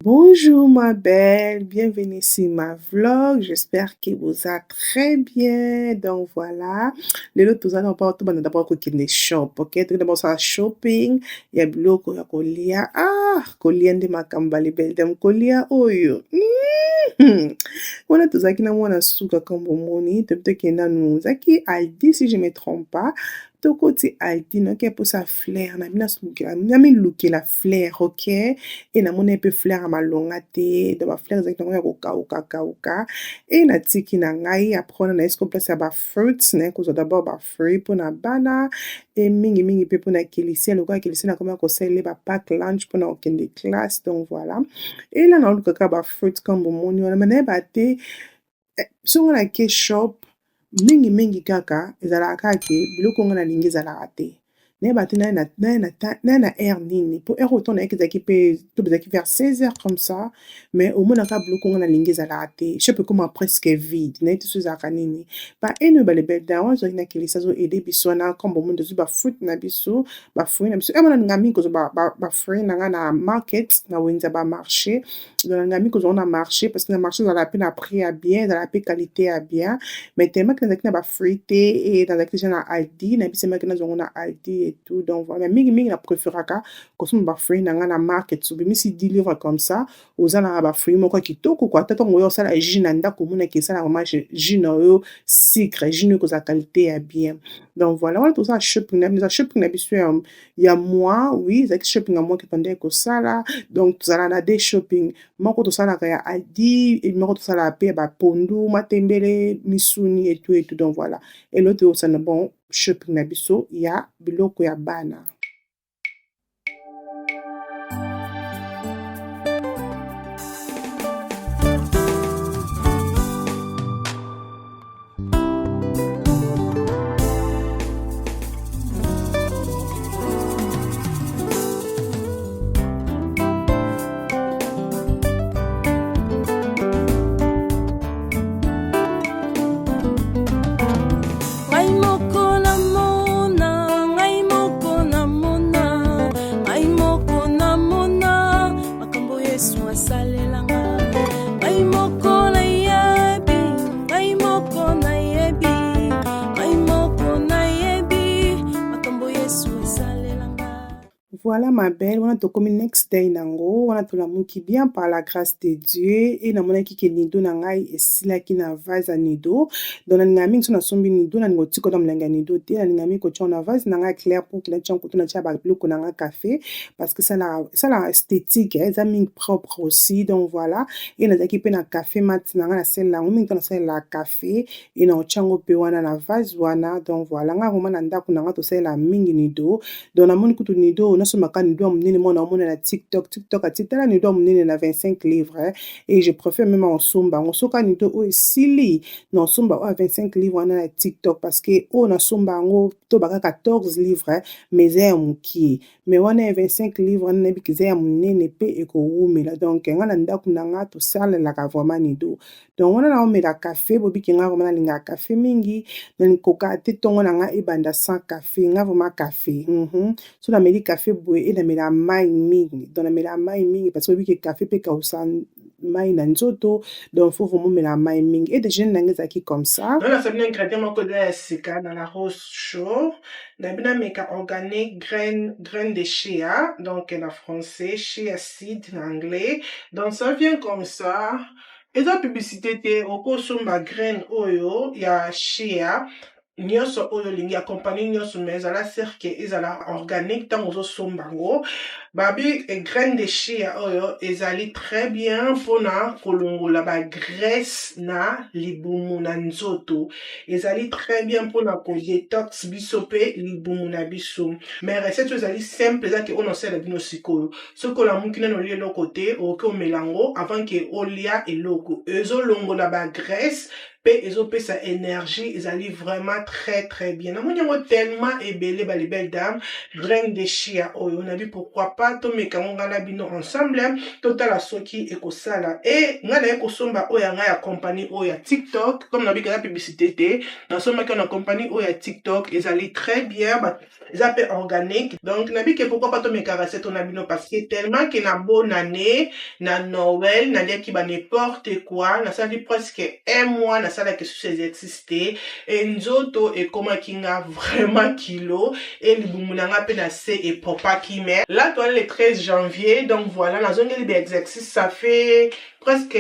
Bonjour ma belle, bienvenue sur ma vlog. J'espère que vous allez très bien. Donc voilà, les autres nous allons pas d'abord kokende shop, ok? Tout d'abord ça shopping, il y a biloko ya kolia. Kolia nde makamba le belle dem kolia oyo. Wana tozalaki na mwana suka kambo moni, tokenda nous zaki Aldi si je me trompe pas. Tokoti Aldi noki eposa fleur na bina sukela na milukela fleur, ok? Et na mona pe fleur ya malonga te, de ba fleur ezalaki nango ya kokauka et natiki na ngai apres wana naye sikoyo place ya ba fruits naye kozwa d'abord ba fruit mpona bana et mingi pe mpona kelisia lokola kelisia na komaki kosalela ba pack lunch mpona kokende classe, donc voilà. Et là naoluka kaka ba fruits kambo moni wana me nayeba te songo nake shop mingi kaka ezalaka kaka ke biloko ngo nalingi ezalaka te. Nayeba te naye na aire nini po aire autant nayeki ezalaki mpe tobezalaki vers 16h comme ça, mais omonaka biloko ngo nalingi ezalaka te, shop ekoma presque vide, nayebi te so ezalaka nini. Ba ene oyo balebelda wana ezalaki na kelisi azoede biso wana kombo moni tozwi ba fruit na biso mwana ninga mingi kozwa ba fruit na nga na market na wenze ya ba marché, nalinga mingi kozwa ngo na marché parce que na marché ezalaka mpe na prix ya bien, ezalaka mpe qualité ya bien, mais tellement ke nazalaki na ba fruit te et nazalaki deja na Aldi nayebisemaki nazwa ngo na Aldi et tout, donc voilà. Mais mingi na préféraka kosomba ba fruit na nga na market sobimisi 10 livres comme ça oza na ba fruit moko ya kitoko kwa ata ntango oyo osala jus na ndako omonaki esala vraiment jus na oyo sucre, jus na oyo kozala qualité ya bien, donc voilà. Wana tozala shopping na biso ya mois, oui ezalaki shopping ya mois ke tondaki kosala, donc tozala na de shopping moko tosalaka ya Aldi moko tosalaka mpe ya bapondu matembele misuni et tout, donc voilà. Et l'autre osala bon shopping na biso ya biloko ya bana. Voilà ma belle, wana tokomi next day nango, wana tolamuki bien par la grâce de Dieu, et namonaki ke nido na ngai esilaki na vase ya nido, donc nalinga mingi so nasombi nido nalinga otika na molangi ya nido te, nalinga mingi kotia na vase na ngai clair pour kina tia koto na tia ba biloko na ngai café, parce que ça la esthétique, eza mingi propre aussi, donc voilà. Et nazalaki pe na café mat na ngai nasalela yango mingi to nasalela café, et na otia yango pe wana na vase wana, donc voilà. Nga vraiment na ndako na ngai tosalela mingi nido, donc namoni kutu nido nasomaka nido ya monene mwana omona na TikTok atitala nido ya monene na 25 livres, et je préfère même osomba yango soka nido oyo esili na osomba oyo 25 livres wana na TikTok, parce que oyo nasomba yango tobaka 14 livres mais eza ya mokie, mais wana ya 25 livres wana nayebiki eza ya monene mpe ekowumela, donc nga na ndako na nga tosalelaka vraiment nido, donc wana naomela café bobiki nga vraiment nalingaka café mingi, nalingi te ntongo na nga ebanda sans café, nga vraiment café so nameli café boye et namela mai mingi, donc namela mai mingi parce que bobiki café mpe kausa mai na nzoto, donc faut vraiment mela mai mingi, et déjeuner na nga ezalaki comme ça. Donc nasali na ingrédient moko eza ya sika na la rose chaud, nayebi nameka organique graine de chia, donc na français chia seed na anglais, donc ça vient comme ça. Eza publicité te, okosomba graine oyo ya chia nyonso oyo olingi ya compagnie nyonso, mais ezala cerke ezala organique ntango ozosomba yango. Babi graine de chia oyo ezali très bien mpona kolongola ba graisse na libumu na nzoto, ezali très bien mpona kodetox biso mpe libumu na biso, mais recette oyo ezali simple, ezaki oyo nasala bino sikoyo. Soki olamuki nano olia eloko te okoki omela yango avant ke olia eloko, ezolongola ba graisse pe ezopesa énergie ezali vraiment très très bien. Namoni yango tellement ebele ba les belles dames graine de chia oyo na bi pourquoi pas to mekango ngana bino ensemble totala soki ekosala et ngana ekosomba oyo nga ya compagnie oyo ya TikTok comme na bi ka publicité te na somba que na compagnie oyo ya TikTok ezali très bien eza pe organique donc na bi que pourquoi pas to meka recette na bino parce que tellement que na bonne année na Noël na dia ki ba n'importe quoi na sali presque un mois na sala que ces exister et nzoto et comment kinga vraiment kilo et libumunanga pe na se et papa qui met là toi le 13 janvier donc voilà na zone des exercices ça fait presque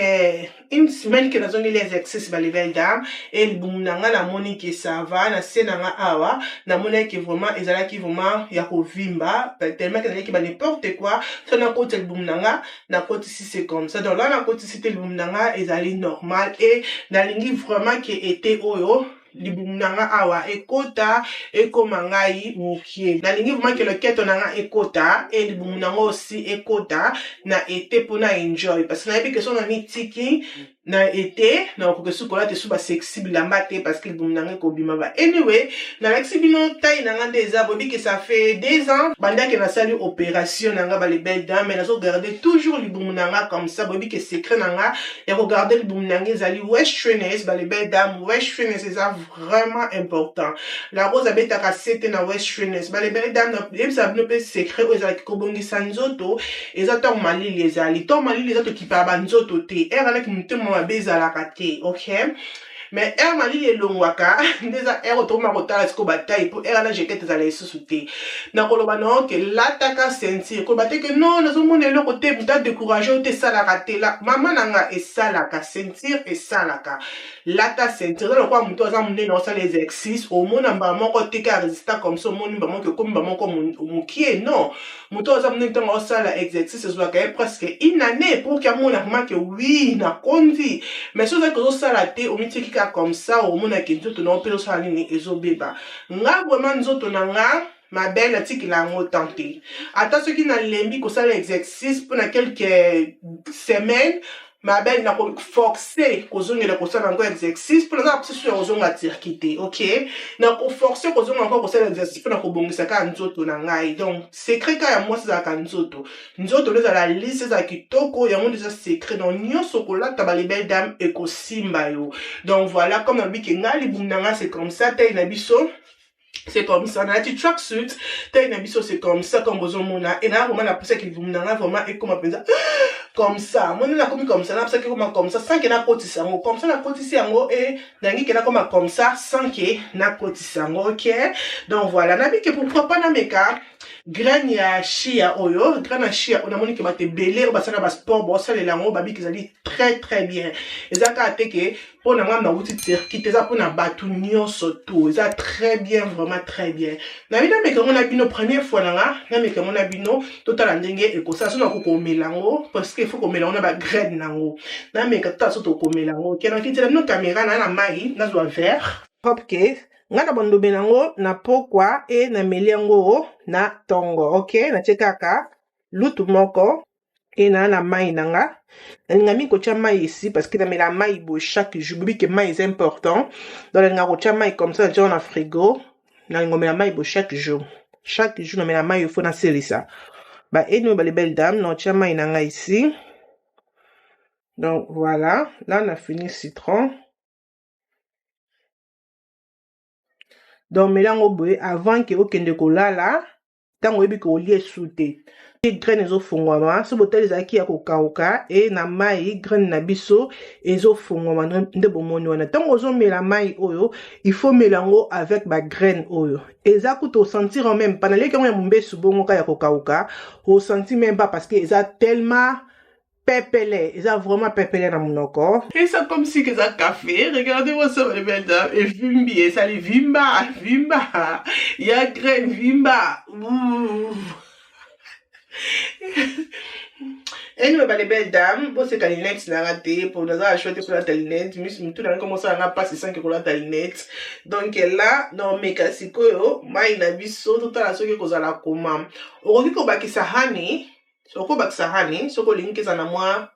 une semaine que na zone les exercices ba les belles dames et libumunanga na moni que ça va na se nanga awa na moni que vraiment ezala ki vraiment ya ko vimba tellement que na ki ba n'importe quoi ça na côté libumunanga na côté si c'est comme ça donc là na côté c'était libumunanga ezali normal et na lingi vraiment que était oyo libumunanga awa ekota ekoma ngai mokie na lingi vraiment que le keto nanga ekota et libumunanga aussi ekota na été pour na enjoy parce que na yebi que son ami tiki na été na ko sukola te suba flexible la mate parce que libumunanga ko bima ba anyway na flexible taille nanga déjà bobi que ça fait 2 ans banda que na sali opération nanga ba les belles dames mais na so garder toujours libumunanga comme ça bobi que secret nanga ya regarder libumunanga ezali westerners ba les belles dames westerners c'est vraiment important la rose abeta kasete na westerners ba les belles dames na ça ne peut secret aux ko bongisa nzoto ezato malili ezali to malili ezato kipa ba nzoto te era na kimutemo mabeza la kate okay mais er malili elongwaka ndeza er otoma kotala siko bataille pour er na jekete za la esusuté na koloba non que lataka sentir ko batte que non nazo mona eloko te buta décourager te sala kate la mama nanga esalaka sentir esalaka lata sentir na kwa muto za munene na sala les exercices au mona mba moko te ka résister comme ça moni mba moko comme mba moko mukie non muto za munene tanga sala exercice zo ka presque une année pour que mona vraiment que oui na kondi mais so za ko sala te o mitiki comme ça au monde qui nzoto na opelo sala nini ezobeba nga vraiment nzoto na nga ma belle tiki la ngo tenter ata ce qui na lembi ko sala exercice pendant quelques semaines ma belle na ko forcer ko zongela ko sala ngo exercice pour na sur ozonga tirkite OK na ko forcer ko zonga encore ko sala exercice pour na ko bongisa ka nzoto na ngai donc secret ka ya moi c'est ka nzoto les la liste za kitoko ya monde za secret donc nyonso ko lata ba les belles dames et ko simba yo donc voilà comme on dit que ngali bundanga c'est comme ça tay na biso c'est comme ça na ti tracksuit tay na biso c'est comme ça comme bozo mona et na vraiment la pousse qui bundanga vraiment et comme pensa comme ça moi na comme ça na parce que comme ça sans que na kotisa ngo comme ça na kotisa ngo et nangi que na comme ça sans que na kotisa ngo OK donc voilà na bi que pourquoi pas na meka graine ya chia oyo graine ya chia on a moni que ba te belé o ba sala ba sport bo sala lango ba bi que zali très très bien ezaka ateke pour na na wuti circuit eza pour na batu nyonso tout eza très bien vraiment très bien na bino meka on a bino première fois na meka on a bino total ndenge e ko sa so na ko melango parce que il faut ko melango na ba graine nango na meka ta so to ko melango kena kitela no caméra na mai na zo vert hop case ngana bondo benango na pokwa e na meliango na tongo OK na chekaka lutu moko et na mai nanga na mi ko cha mai ici parce que na mela mai bo chaque jour bibi que mai est important dans la nga ko cha mai comme ça dans la frigo na ngomela mai bo chaque jour na mela mai il faut na selisa ba et nous ba les belles dames no cha mai nanga ici donc voilà là on a fini citron. Donc mélango boye avant que okende kolala tango yebi ko lie souté et graine ezo fungwama so botel zaki ya kokauka et na mai graine na biso ezo fungwama nde bomoni wana tango ozo mela mai oyo il faut mélango avec ba graine oyo eza kuto sentir en même pas na leki ya mbesu bongo ka ya kokauka o sentir même pas parce que eza tellement pépélé, ils ont vraiment pépélé dans mon corps. Et ça comme si que ça café, regardez-moi ça les belles dames, et vimbi, ça les vimba, il y a graine vimba. Et nous, les belles dames, bon, c'est qu'à l'inet, n'a raté, pour nous acheter pour la talinette, mais tout d'un commence à passer 5 pour la talinette. Donc là, non, mais cassico, yo, maï na biso, tout à la soque qu'on a la commande. Aujourd'hui, qu'on va qui ça hani, soko bakisahani soko linki za na mwa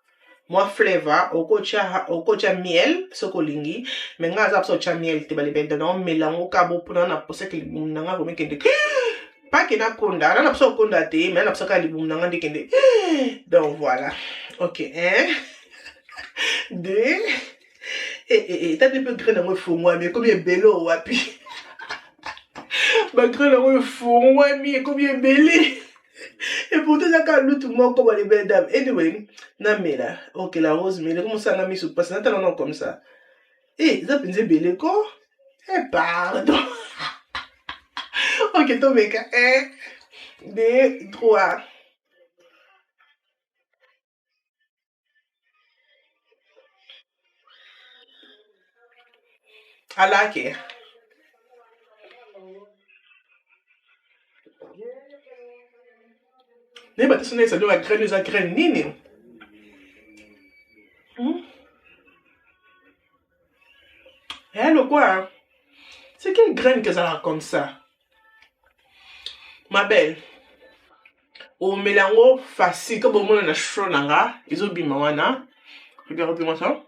moi flavor okocha miel sokolingi mais nga za so cha miel te bale benda no melango kabo puna na posa ke nanga ko mekende pas que na konda na so konda te mais na posa ka libum nanga ndikende donc voilà OK 1 2 t'as des peu grain dans fou moi mais combien bello wapi ba grain dans fou moi mais combien belé. Et pourtant, ça quand l'autre mot comme les belles dames. Anyway, non mais là, ok la rose mais comment ça n'a mis sous passe n'attends non comme ça. Eh, ça pensait belle quoi? Eh pardon. Ok toi mec, 1, 2, 3. Alake. Ne ba tsone ça doit graine nini. Eh le quoi? C'est quelle graine que ça a comme ça? Ma belle. Au mélango facile comme au monde na chaud nanga, ils ont bima wana. Regarde-moi ça.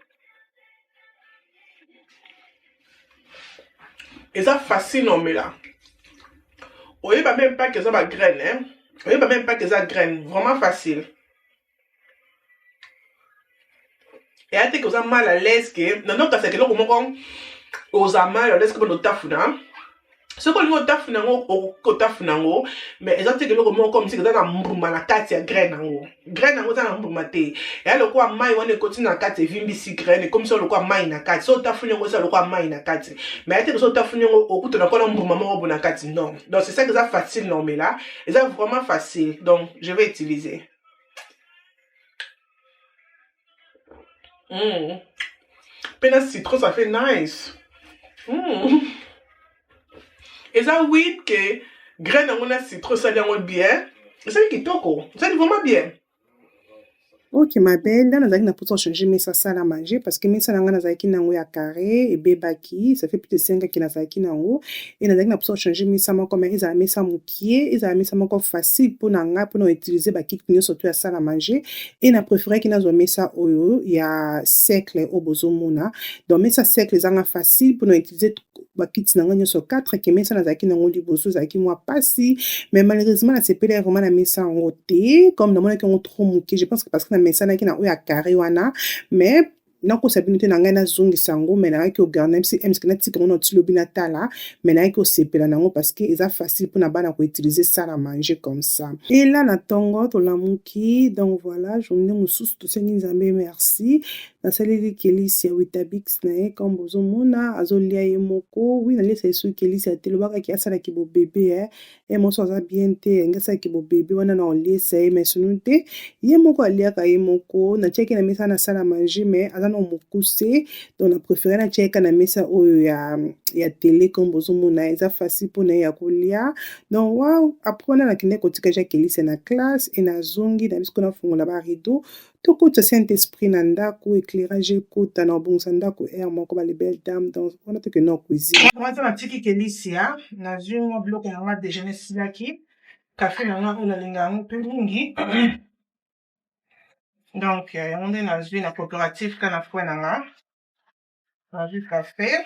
Et ça facile non mais là. Oui, bah même pas que ça va graine, hein. Oui, bah même pas que ça graine. Vraiment facile. Et à que ça mal à l'aise que. Non, non, parce que là, comment aux mal à l'aise que nous tafuna. Ce qu'on nous tafuna au tafuna mais exactement que là, comme si que ça n'a mbuma la carte ya graine en graine en ça n'a mbuma te. Et alors quoi, mai on est continue na carte vimbi si graine comme ça le quoi mai na carte. So tafuna ça le quoi mai na carte. Mais à que ça tafuna au coup de la quoi mbuma mo na carte non. Donc c'est ça que ça facile non mais là, et ça vraiment facile. Donc je vais utiliser. Peine citron ça fait nice. Et ça oui que graine en a citron ça vient bien. C'est qui toko. Ça dit vraiment bien. Ok ma belle, là nazaki na poto changer mesa sala manger parce que mesa nanga nazaki nango ya carré et bebaki, ça fait plus de 5 ans que nazaki nango et nazaki na poto changer mesa moko mais ezala mesa mokie, ezala mesa moko facile pour nanga pour utiliser ba kit nyonso surtout ya sala manger et na préféré ki nazo mesa oyo ya cercle au bozomona. Donc mesa cercle ezanga facile pour utiliser ba kit nanga nyonso 4 ke mesa nazaki nango liboso ezaki mwa pasi mais malheureusement na sepele vraiment na mesa yango te comme namonaki yango trop moke je pense que parce que na mesa naki na oyo ya carré wana mais nakosa bino te na ngai nazongisa yango mais nayaki ogarde même si mske natika ngo na otilobi natala mais nayaki osepela nango parce que eza facile mpona bana koutiliser ça na manger comme ça et là na ntongo tolamuki donc voilà journée mosusu tosengi nzambe merci nasaleli kelisi ya Weetabix na ye comme bozomona azolia ye moko wi naliesa esu kelisi ya te lobakaki asalaki bobebe ye moso aza bien te nge asalaki bobebe wana na oliesa ye mais sunu te ye moko aliaka ye moko natiaki na mesa nasala manger mais aza na mokuse donc na préféré natiaka na mesa oyo ya télé comme bozomona eza facile mpona ye ya kolia donc wow après wana nakende kotika ja kelisi na classe e nazongi na biso nafungola barideau tokota Saint-Esprit na ndako éclairage ekota na obongisa ndako air moko bale belle dame donc wana toke na cuisine wana natiki kelisi ya nazwi mwa biloko yanga déjeuner silaki café nanga oyo nalinga yango mpe mingi donc yango nde nazwi na coopérative kana fwe nanga nazwi café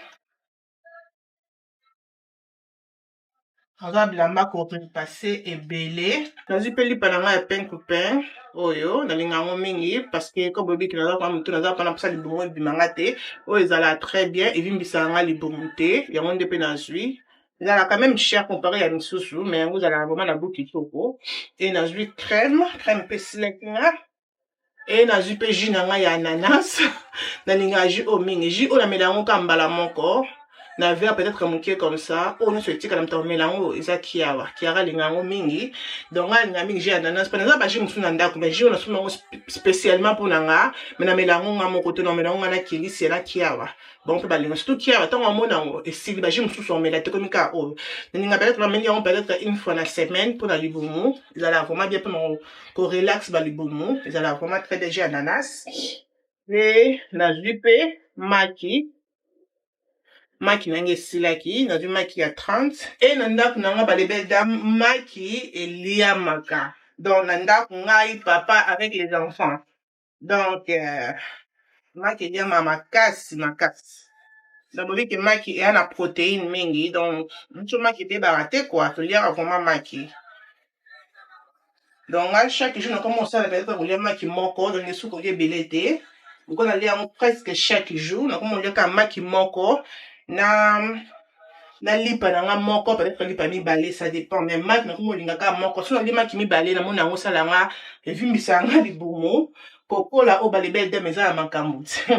aza bilamba korepasse ebele nazwi mpe lipa na ngai ya pain coupin oyo nalinga yango mingi parce que comme bobiki naza kwa motu naza mpona mposa libumu ebimanga te oyo ezala très bien evimbisaka ngai libumu te yango nde mpe nazwi ezala quand même cher comparé ya misusu mais yango ezalaka vraiment na goût kitoko e nazwi crème mpe silaki nga e nazwi mpe jus na ngai ya ananas nalinga jus oyo mingi jus oyo namela yango ka mbala moko na verre peut-être moke comme ça oyo nyonso etikala moto amela yango eza kiawa kiara alinga yango mingi donc ngai alinga mingi jus ya ananas mpe naza bajus mosusu na ndako mais jus oyo nasomba yango spécialement mpona nga me namela yango nga moko te namela yango nga na kilisi na kiawa bon mpe balinga surtout kiawa ntango amona yango esili bajus mosusu omela te komi kaka oyo nalinga peut-être nameli yango peut-être une fois na semaine mpona libumu ezalaka vraiment bien mpona korelax balibumu ezalaka vraiment très bien jus ya ananas e nazwi mpe maki nange esilaki nazwi maki ya 30 e na ndako nanga bale belle dame maki eliamaka donc na ndako ngai papa avec les enfants Donc maki eliama makasi makasi. Nabobi ke maki eya na protéine mingi, donc ncho maki tebaka te quoi, toliaka vraiment maki. Donc nga chaque jour nakomi osala peut-être kolia maki moko, donc esuki kolia ebele te. Loko nalia yango presque chaque jour, nakomi olia kaka maki moko na lipa na nga moko, peut-être lipa mibale, ça dépend, mais maki nakomi olinga kaka moko. So nalia maki mibale namoni yango osala nga evimbisa nga libumu pokola oyo balibele deme eza na makambo te.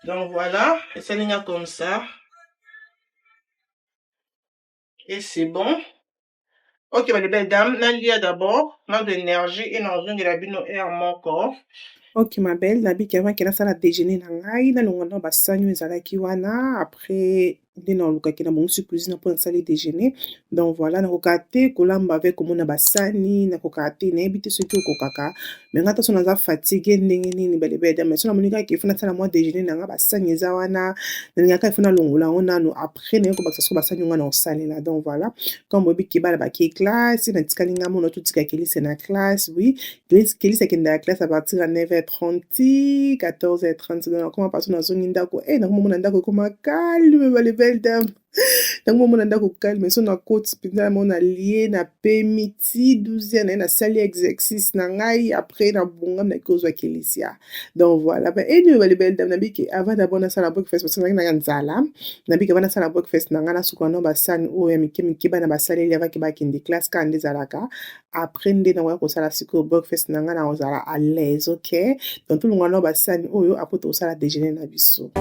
Donc voilà, esali nga comme ça. Et c'est bon. Ok, les belles dames, nalia d'abord, manque d'énergie et non, je la bino air mon corps. Ok, ma belle, nabiki avant kena sala déjeuner na ngai, na longana basani ezalaki wana, après nde na olukaki na bongo sur cuisine pour nsala déjeuner. Donc voilà, nakoka te kolamba avec komona basani, nakoka te nayebi te soki okokaka, mais nga taso naza fatigue ndenge nini bale belle dame, so namoni kaka ifuna sala mwa déjeuner na nga basani eza wana, nalingaka ifuna longola yango nano après naye kobakisa so basani nga na osalela. Donc voilà, comme boyebi kebala bake classe, natikali nga mona totika kelise na classe, oui, kelise akende ya classe à partir ya 9h30, 14h30, donc nakoma paso nazongi ndako, nakomona ndako ekoma calme bale belle dame. Ntango mona ndako calme, so nakoti mpenza mona lie napemi ti 12h naye nasali exercice na ngai, après nabongami naki kozwa kelisia. Donc voilà, anyway bale belle dame, nabiki avant d'abord nasala breakfast parce que nazalaki nanga nzala, nabiki avant nasala breakfast na ngai nasukola no basani oyo ya mike mike bana basaleli avaki bakende classe kaka nde ezalaka, après nde nakoya kosala sikoyo breakfast na ngai nakozala à l'aise, ok? Donc tolongwa no basani oyo apres tokosala déjeuner na biso.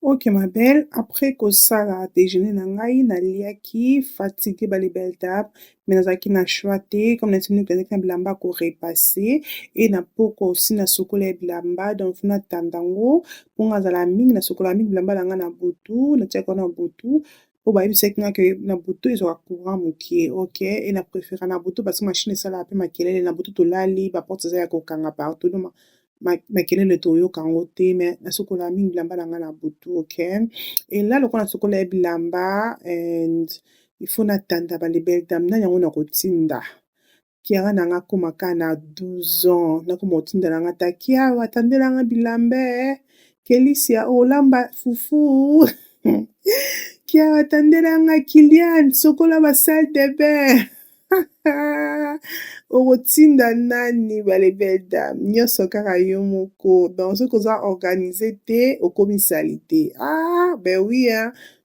Ok ma belle, après kosala déjeuner na ngai naliaki fatigué bale belle dame, mais nazalaki na choix te comme natindi nazalaki na bilamba korepase et na poko aussi nasokola bilamba, donc funa tandango mpo nga azala mingi nasokola mingi bilamba na nga na butu, natiaka wana butu po bayebisaki nga ke na butu ezwaka courant mokie, ok, et na préféra na butu parce que machine esalaka mpe makelele na butu tolali baporte eza ya kokanga partout, donc makelele toyoka yango te, mais nasokola mingi bilamba na nga na butu, ok? Et là lokola nasokola bilamba and il faut natanda bale belle dame na yango nakotinda kiara na nga akoma kaka na 12 ans, nakoma kotinda na nga ta kiawa atandela nga bilamba kelisia olamba fufu kiawa atandela nga Kilian sokola ba salle de bain okotinda nani bale belle dame, nyonso kaka yo moko, donc soki oza organise te okomi sali te. Ben oui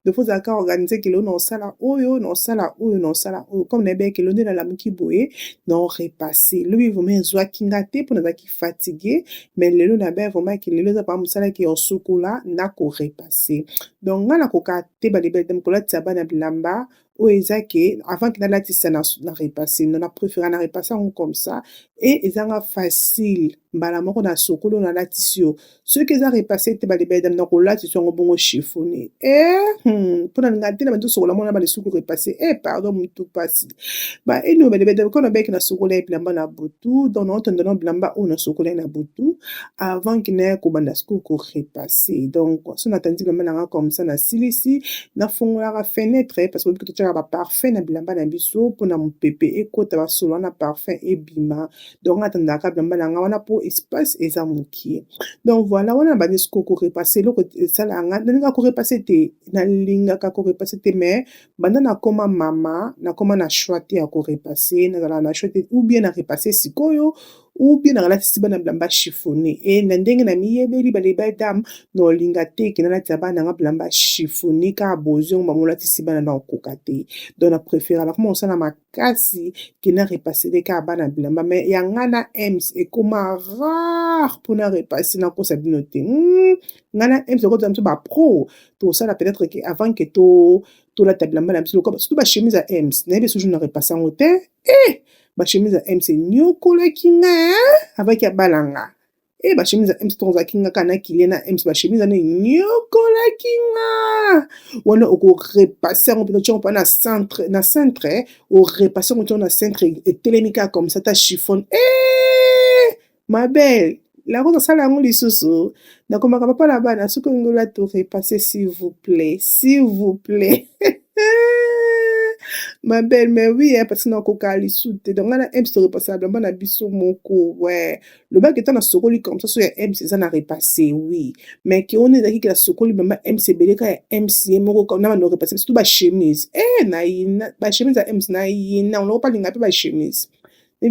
de fois ozalaka organise kelo na osala oyo na osala oyo na osala oyo, comme nayebeki kelo nde nalamuki boye na orepasse lobi vraimen ezwaki nga te mpo nazalaki fatigue, mais lelo nabe vraimen ke lelo eza pa mosalaki osokola nakorepasse. Donc nga nakoka te bale belle dame kolatisa bana bilamba oyo eza ke avant ke nalatisa na repasse, na préféra na repasse yango comme ça, et ezanga facile mbala moko na sokolo nalatisi yo, soki eza repasse te bale belle dame nakolatisa yango bongo chiffonné mpo na linga te na bandi osokola mona bale suki repasse pardon mutu pasi eno bale belle dame ko nabeki nasokola ye bilamba na butu, donc naotondana bilamba oyo nasokola ye na butu avant ke naye kobanda sikoyo korepasse. Donc so natandi bilamba na nga comme ça nasilisi nafungolaka fenêtre parce que oyebi totiaka baparfum na bilamba na biso mpona mopepe ekota basolo wana parfum ebima, donc natandaka bilamba na nga wana mpo espace eza mokie. Donc voilà wana nabandi sikoyo korepasse eloko esala nga nalingaka korepasse te, nalingaka korepasse te, mais banda nakoma mama nakoma na choix te ya korepasse, nazala na choix te ou bien na repasse sikoyo ou bien nalatisi bana bilamba chiffonné e na ndenge na miyebeli baleba dame na olinga te ekende nalatisa bana nanga bilamba chiffonné kaka bozwi yango bango olatisi bana na okoka te donc na préférala koma kosala makasi kende repasele kaka bana bilamba me ya nga na ems ekoma rare mpona repase nakosa bino te nga na ems okozala biso bapro tosala peut-être ke avant ke tolata bilamba na biso lokola surtout bachemise ya ems nayebi so jour na repase yango te bachemise ya ems enyokolaki nga avaki abalanga bachemise ya ems tozalaki nga kaka na kilie na ems bachemise wana enyokolaki nga wana okorepase yango mpenza tiongo mpa na centre orepase yango tiongo na centre etelemi kaka comme ça ta chiffone ma belle lakoza sala yango lisusu nakomaka papa na bana soki olingi olata orepase s'il vous plaît ma belle mais oui parce que nakoka lisu te donc nga na ems torepasala bilamba na biso moko lobaki ata na sokoli comme ça so ya ems eza na repase oui mais ke wana ezalaki ke na sokoli bilamba ems ebele ka ya ems ye moko na bana orepase surtout bachemise nayina bachemise ya ems nayina oloko palinga mpe bachemise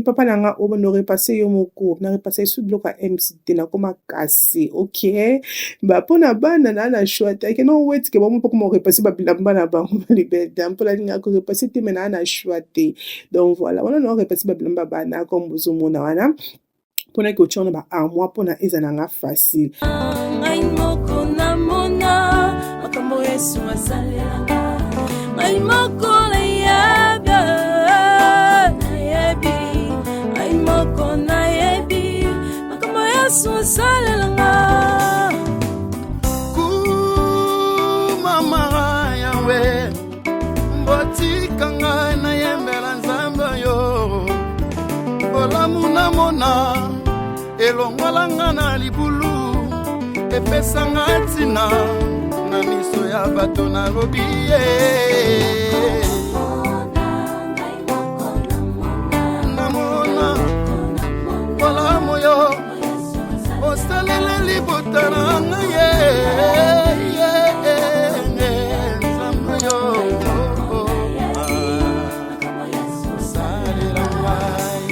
papa na nga oyo bana orepase yo moko na repase esu biloko ya ems te nakoma kasi ok mpona bana naa na shwa te ake no wetike bango mpo koma orepase babilamba na bango balibeda mpola ninga korepase te me naa na shwa te donc voilà wana na orepase babilamba bana comme bozomona wana mpona ke otia wana baarmoire mpona eza nanga facile ngai moko namona makambo yesu asalelanga ngai moko nayaga nayebi ngai moko nayebi makambo yesu asalelanga kumamara yawe mbotikanga nayembela nzambe yo olamu namona elongolanga na libulu epesanga ntina na miso ya bato nalobi ye namona olamu yo osalele libota na ngai nzambe yo osalela ngai.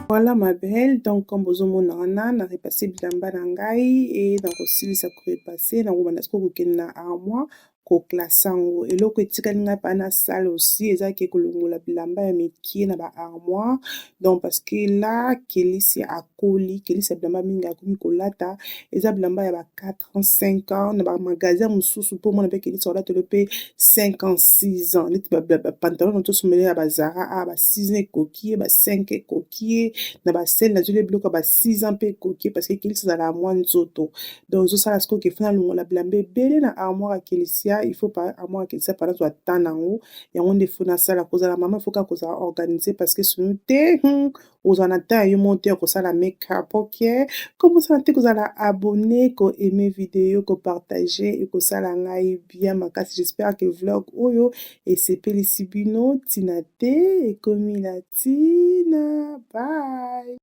Voilà ma belle, donc comme bozomona wana na repase bilamba na ngai e na kosilisa korepase na kobanda siko kokende na armoire koklasa yango eloko etikali ngai mpa na sale aussi ezalaki kolongola bilamba ya mikie na baarmoire donc parce que la kelisi akoli kelisi ya bilamba mingi akomi kolata eza bilamba ya ba 4 ans 5 ans na bamagasin mosusu mpo mona mpe kelisi olatelo mpe 5 ans 6 ans neti bapantalon na tosomele ya bazara ba 6 ans ekoki ye ba 5 ekoki ye na basele nazoli biloko ya ba 6 ans mpe ekoki ye parce que kelisi ezala mwa nzoto donc ezosala sikoyo kefu nalongola bilamba ebele na armoire ya kelisia il faut pas armoire ya kelisia mpana zwa ta nango yango nde fo nasala kozala mama il faut kaka kozala organise parce que sino te ozala na ta yo mo te ya kosala makeup ok komosala te kozala abonné koaime video kopartage ekosala ngai bien makasi j'espère que vlog oyo esepelisi bino ntina te ekomi na ntina bye